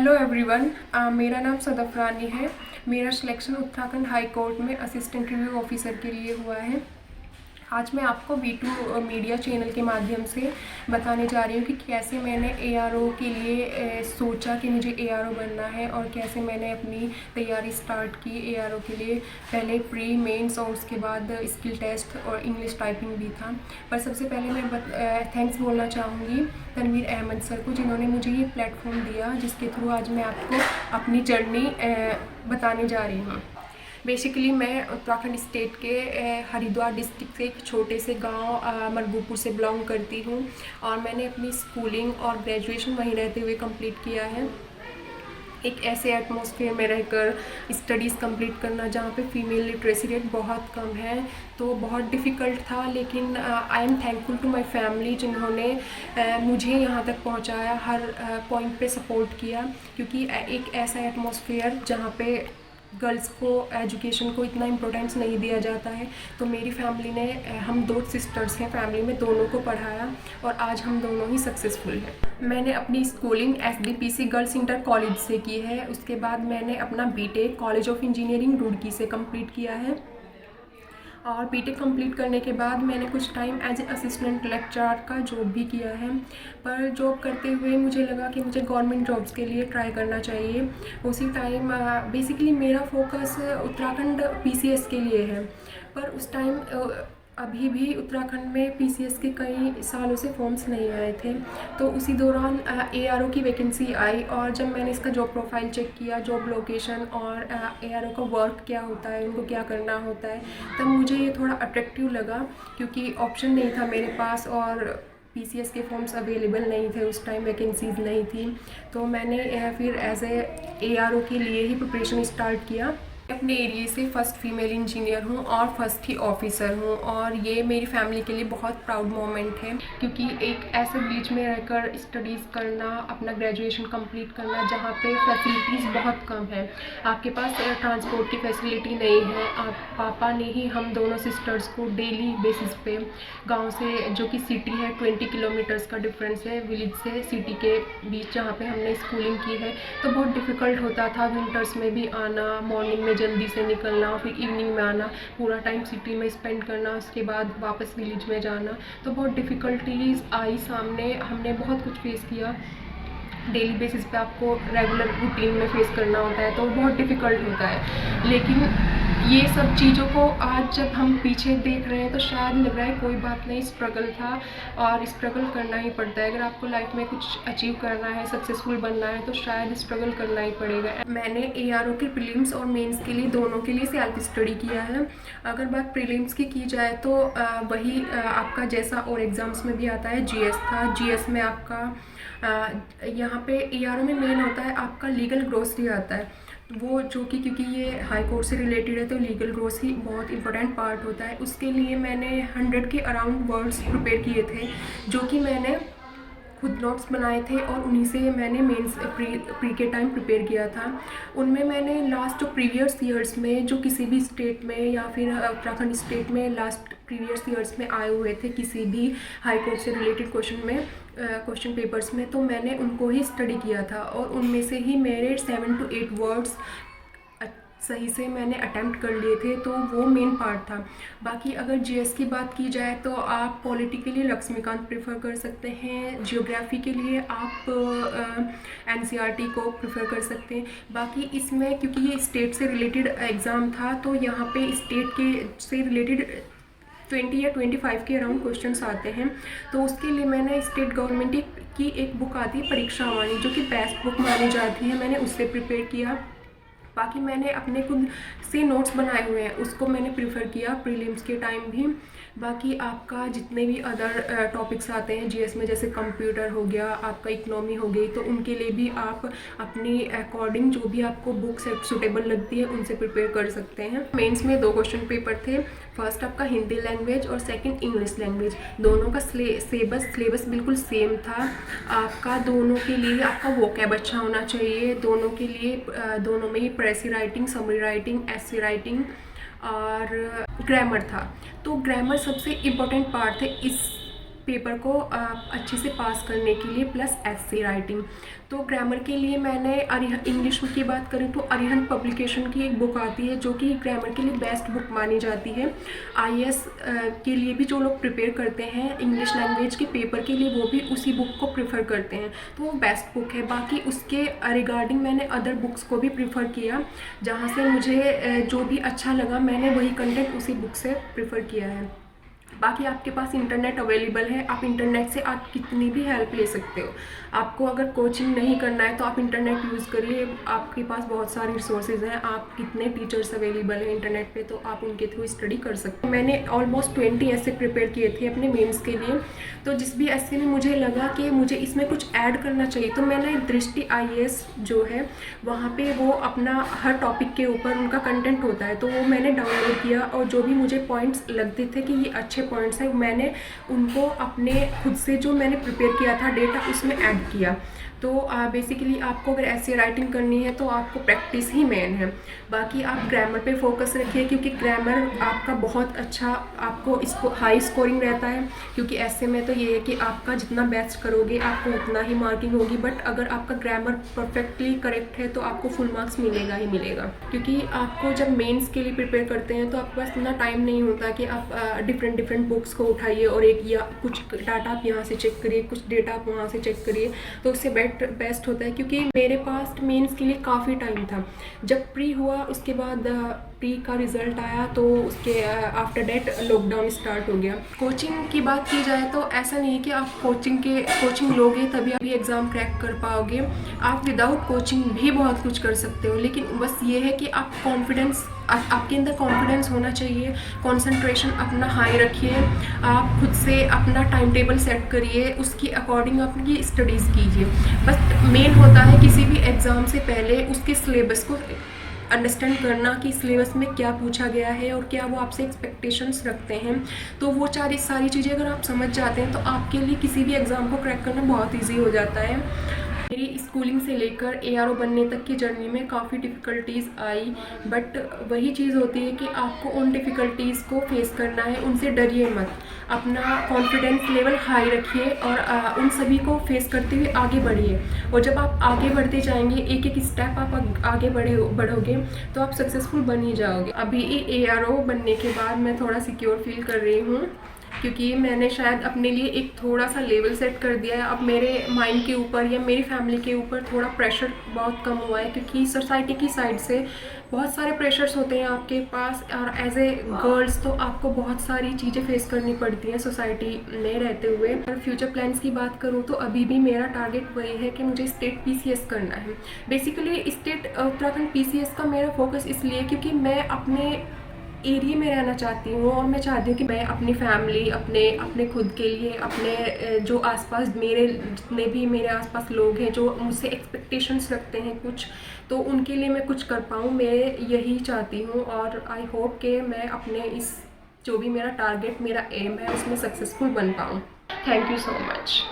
Hello everyone, मेरा नाम सदफ रानी है। मेरा सिलेक्शन उत्तराखंड हाई कोर्ट में असिस्टेंट रिव्यू ऑफिसर के लिए हुआ है। आज मैं आपको V2 मीडिया चैनल के माध्यम से बताने जा रही हूँ कि कैसे मैंने ARO के लिए सोचा कि मुझे ARO बनना है और कैसे मैंने अपनी तैयारी स्टार्ट की ARO के लिए। पहले प्री मेंस और उसके बाद स्किल टेस्ट और इंग्लिश टाइपिंग भी था। पर सबसे पहले मैं थैंक्स बोलना चाहूँगी तनवीर अहमद सर को, जिन्होंने मुझे ये प्लेटफॉर्म दिया जिसके थ्रू आज मैं आपको अपनी जर्नी बताने जा रही हूँ। बेसिकली मैं उत्तराखंड स्टेट के हरिद्वार डिस्ट्रिक्ट से एक छोटे से गांव मरगूपुर से बिलोंग करती हूं और मैंने अपनी स्कूलिंग और ग्रेजुएशन वहीं रहते हुए कंप्लीट किया है। एक ऐसे एटमॉस्फेयर में रहकर स्टडीज़ कंप्लीट करना जहाँ पे फीमेल लिटरेसी रेट बहुत कम है, तो बहुत डिफ़िकल्ट था। लेकिन I am thankful to my family, जिन्होंने मुझे यहाँ तक पहुँचाया, हर पॉइंट पे सपोर्ट किया। क्योंकि एक ऐसा एटमॉस्फेयर जहाँ पे गर्ल्स को एजुकेशन को इतना इम्पोर्टेंस नहीं दिया जाता है, तो मेरी फैमिली ने, हम 2 सिस्टर्स हैं फैमिली में, दोनों को पढ़ाया और आज हम दोनों ही सक्सेसफुल हैं। मैंने अपनी schooling SDPC girls inter college से की है। उसके बाद मैंने अपना BTech college of engineering Roorkee से कंप्लीट किया है और BTech कंप्लीट करने के बाद मैंने कुछ time as a assistant lecturer का जॉब भी किया है। पर जॉब करते हुए मुझे लगा कि मुझे गवर्नमेंट जॉब्स के लिए ट्राई करना चाहिए। उसी टाइम बेसिकली मेरा फोकस उत्तराखंड PCS के लिए है, पर उस टाइम अभी भी उत्तराखंड में PCS के कई सालों से फॉर्म्स नहीं आए थे। तो उसी दौरान ARO की वैकेंसी आई और जब मैंने इसका जॉब प्रोफाइल चेक किया, जॉब लोकेशन और ARO का वर्क क्या होता है, उनको क्या करना होता है, तब मुझे ये थोड़ा अट्रैक्टिव लगा। क्योंकि ऑप्शन नहीं था मेरे पास और PCS के फॉर्म्स अवेलेबल नहीं थे, उस टाइम वैकेंसीज नहीं थी। तो मैंने फिर एज ए ARO के लिए ही प्रिपरेशन स्टार्ट किया। अपने एरिया से फर्स्ट फीमेल इंजीनियर हूँ और फर्स्ट ही ऑफिसर हूँ और ये मेरी फैमिली के लिए बहुत प्राउड मोमेंट है। क्योंकि एक ऐसे विलेज में रहकर स्टडीज़ करना, अपना ग्रेजुएशन कंप्लीट करना जहाँ पे फैसिलिटीज़ बहुत कम है, आपके पास ट्रांसपोर्ट की फैसिलिटी नहीं है। आप पापा ने ही हम दोनों सिस्टर्स को डेली बेसिस पे गाँव से, जो कि सिटी है, 20 किलोमीटर्स का डिफरेंस है विलेज से सिटी के बीच, जहाँ पे हमने स्कूलिंग की है, तो बहुत डिफ़िकल्ट होता था विंटर्स में भी आना, मॉर्निंग में जल्दी से निकलना, फिर इवनिंग में आना, पूरा टाइम सिटी में स्पेंड करना, उसके बाद वापस विलेज में जाना। तो बहुत डिफ़िकल्टीज आई सामने, हमने बहुत कुछ फेस किया। डेली बेसिस पे आपको रेगुलर रूटीन में फेस करना होता है, तो बहुत डिफ़िकल्ट होता है। लेकिन ये सब चीज़ों को आज जब हम पीछे देख रहे हैं तो शायद लग रहा है कोई बात नहीं, स्ट्रगल था और स्ट्रगल करना ही पड़ता है। अगर आपको लाइफ में कुछ अचीव करना है, सक्सेसफुल बनना है, तो शायद स्ट्रगल करना ही पड़ेगा। मैंने ARO के प्रीलिम्स और मेंस के लिए, दोनों के लिए सेल्फ स्टडी किया है। अगर बात प्रीलिम्स की जाए तो वही आपका जैसा और एग्ज़ाम्स में भी आता है, GS था। GS में आपका यहाँ पे ARO में मेन होता है आपका लीगल ग्रोसरी आता है, वो जो कि क्योंकि ये हाई कोर्ट से रिलेटेड है तो लीगल ग्रोसरी बहुत इंपॉर्टेंट पार्ट होता है। उसके लिए मैंने 100 के अराउंड वर्ड्स प्रिपेयर किए थे, जो कि मैंने खुद नोट्स बनाए थे और उन्हीं से मैंने मेंस प्री के टाइम प्रिपेयर किया था। उनमें मैंने लास्ट प्रीवियस ईयर्स में जो किसी भी स्टेट में या फिर उत्तराखंड स्टेट में लास्ट प्रीवियस ईयर्स में आए हुए थे किसी भी हाई कोर्ट से रिलेटेड क्वेश्चन पेपर्स में, तो मैंने उनको ही स्टडी किया था और उनमें से ही मेरे 7 to 8 वर्ड्स सही से मैंने अटैम्प्ट कर लिए थे, तो वो मेन पार्ट था। बाकी अगर GS की बात की जाए तो आप पॉलिटी के लिए लक्ष्मीकांत प्रेफर कर सकते हैं, जियोग्राफी के लिए आप NCERT को प्रेफर कर सकते हैं। बाकी इसमें क्योंकि ये स्टेट से रिलेटेड एग्ज़ाम था, तो यहाँ पे स्टेट के से रिलेटेड 20 या 25 के अराउंड क्वेश्चंस आते हैं। तो उसके लिए मैंने स्टेट गवर्नमेंट की एक बुक आती है परीक्षा वाणी, जो कि बेस्ट बुक मानी जाती है, मैंने उससे प्रिपेयर किया। बाकी मैंने अपने खुद से नोट्स बनाए हुए हैं, उसको मैंने प्रीफर किया प्रीलिम्स के टाइम भी। बाकी आपका जितने भी अदर टॉपिक्स आते हैं GS में, जैसे कंप्यूटर हो गया, आपका इकोनॉमी हो गई, तो उनके लिए भी आप अपनी अकॉर्डिंग जो भी आपको बुक सूटेबल लगती है उनसे प्रिपेयर कर सकते हैं। मेंस में 2 क्वेश्चन पेपर थे, फर्स्ट आपका हिंदी लैंग्वेज और सेकंड इंग्लिश लैंग्वेज। दोनों का सिलेबस बिल्कुल सेम था। आपका दोनों के लिए आपका वोकैब अच्छा होना चाहिए, दोनों के लिए दोनों में ही precis writing, summary writing, essay writing और ग्रामर था। तो ग्रामर सबसे इम्पोर्टेंट पार्ट है इस पेपर को अच्छे से पास करने के लिए, प्लस एस्से राइटिंग। तो ग्रामर के लिए मैंने इंग्लिश की बात करें तो अरिहंत पब्लिकेशन की एक बुक आती है जो कि ग्रामर के लिए बेस्ट बुक मानी जाती है। आईएएस के लिए भी जो लोग प्रिपेयर करते हैं इंग्लिश लैंग्वेज के पेपर के लिए, वो भी उसी बुक को प्रेफर करते हैं, तो वो बेस्ट बुक है। बाकी उसके रिगार्डिंग मैंने अदर बुक्स को भी प्रेफर किया, जहाँ से मुझे जो भी अच्छा लगा मैंने वही कंटेंट उसी बुक से प्रेफर किया है। बाकी आपके पास इंटरनेट अवेलेबल है, आप इंटरनेट से आप कितनी भी हेल्प ले सकते हो। आपको अगर कोचिंग नहीं करना है तो आप इंटरनेट यूज़ करिए, आपके पास बहुत सारे रिसोर्सेज हैं, आप कितने टीचर्स अवेलेबल हैं इंटरनेट पे, तो आप उनके थ्रू स्टडी कर सकते हैं। मैंने ऑलमोस्ट 20 ऐसे प्रिपेयर किए थे अपने मेंस के लिए, तो जिस भी ऐसे में मुझे लगा कि मुझे इसमें कुछ ऐड करना चाहिए, तो मैंने दृष्टि आईएएस जो है वहाँ पे वो अपना हर टॉपिक के ऊपर उनका कंटेंट होता है, तो वो मैंने डाउनलोड किया और जो भी मुझे पॉइंट्स लगते थे कि ये अच्छे पॉइंट्स हैं, मैंने उनको अपने खुद से जो मैंने प्रिपेयर किया था डेटा उसमें ऐड किया। तो बेसिकली आपको अगर ऐसे राइटिंग करनी है तो आपको प्रैक्टिस ही मेन है। बाकी आप ग्रामर पे फोकस रखिए, क्योंकि ग्रामर आपका बहुत अच्छा, आपको इसको हाई स्कोरिंग रहता है, क्योंकि ऐसे में तो ये है कि आपका जितना बेस्ट करोगे आपको उतना ही मार्किंग होगी, बट अगर आपका ग्रामर परफेक्टली करेक्ट है तो आपको फुल मार्क्स मिलेगा ही मिलेगा। क्योंकि आपको जब मेंस के लिए प्रिपेयर करते हैं तो आपके पास इतना टाइम नहीं होता कि आप डिफरेंट बुक्स को उठाइए और एक या कुछ डाटा आप यहाँ से चेक करिए, कुछ डेटा आप वहाँ से चेक करिए, तो उससे बेस्ट होता है। क्योंकि मेरे पास मेंस के लिए काफ़ी टाइम था, जब प्री हुआ उसके बाद प्री का रिज़ल्ट आया तो उसके आफ्टर डेट लॉकडाउन स्टार्ट हो गया। कोचिंग की बात की जाए तो ऐसा नहीं है कि आप कोचिंग लोगे तभी आप ये एग्ज़ाम क्रैक कर पाओगे, आप विदाउट कोचिंग भी बहुत कुछ कर सकते हो, लेकिन बस ये है कि आप आपके अंदर कॉन्फिडेंस होना चाहिए, कंसंट्रेशन अपना हाई रखिए, आप खुद से अपना टाइम टेबल सेट करिए, उसके अकॉर्डिंग अपनी स्टडीज़ कीजिए। बस मेन होता है किसी भी एग्ज़ाम से पहले उसके सिलेबस को अंडरस्टैंड करना कि सिलेबस में क्या पूछा गया है और क्या वो आपसे एक्सपेक्टेशंस रखते हैं। तो वो सारी चीज़ें अगर आप समझ जाते हैं तो आपके लिए किसी भी एग्ज़ाम को क्रैक करना बहुत ईजी हो जाता है। मेरी स्कूलिंग से लेकर एआरओ बनने तक की जर्नी में काफ़ी डिफ़िकल्टीज़ आई, बट वही चीज़ होती है कि आपको उन डिफ़िकल्टीज़ को फेस करना है, उनसे डरिए मत, अपना कॉन्फिडेंस लेवल हाई रखिए और उन सभी को फेस करते हुए आगे बढ़िए। और जब आप आगे बढ़ते जाएंगे, एक एक स्टेप आप आगे बढ़ोगे तो आप सक्सेसफुल बन ही जाओगे। अभी एआरओ बनने के बाद मैं थोड़ा सिक्योर फील कर रही हूँ, क्योंकि मैंने शायद अपने लिए एक थोड़ा सा लेवल सेट कर दिया है। अब मेरे माइंड के ऊपर या मेरी फैमिली के ऊपर थोड़ा प्रेशर बहुत कम हुआ है, क्योंकि सोसाइटी की साइड से बहुत सारे प्रेशर्स होते हैं आपके पास, और एज ए गर्ल्स तो आपको बहुत सारी चीज़ें फेस करनी पड़ती हैं सोसाइटी में रहते हुए। और फ्यूचर प्लान्स की बात करूँ तो अभी भी मेरा टारगेट वही है कि मुझे स्टेट पीसीएस करना है। बेसिकली स्टेट उत्तराखंड पीसीएस का मेरा फोकस इसलिए क्योंकि मैं अपने एरिया में रहना चाहती हूँ, और मैं चाहती हूँ कि मैं अपनी फैमिली, अपने खुद के लिए, अपने जो आसपास मेरे जितने भी मेरे आसपास लोग हैं जो मुझसे एक्सपेक्टेशंस रखते हैं कुछ, तो उनके लिए मैं कुछ कर पाऊँ, मैं यही चाहती हूँ। और आई होप कि मैं अपने इस जो भी मेरा टारगेट, मेरा एम है उसमें सक्सेसफुल बन पाऊँ। Thank you so much.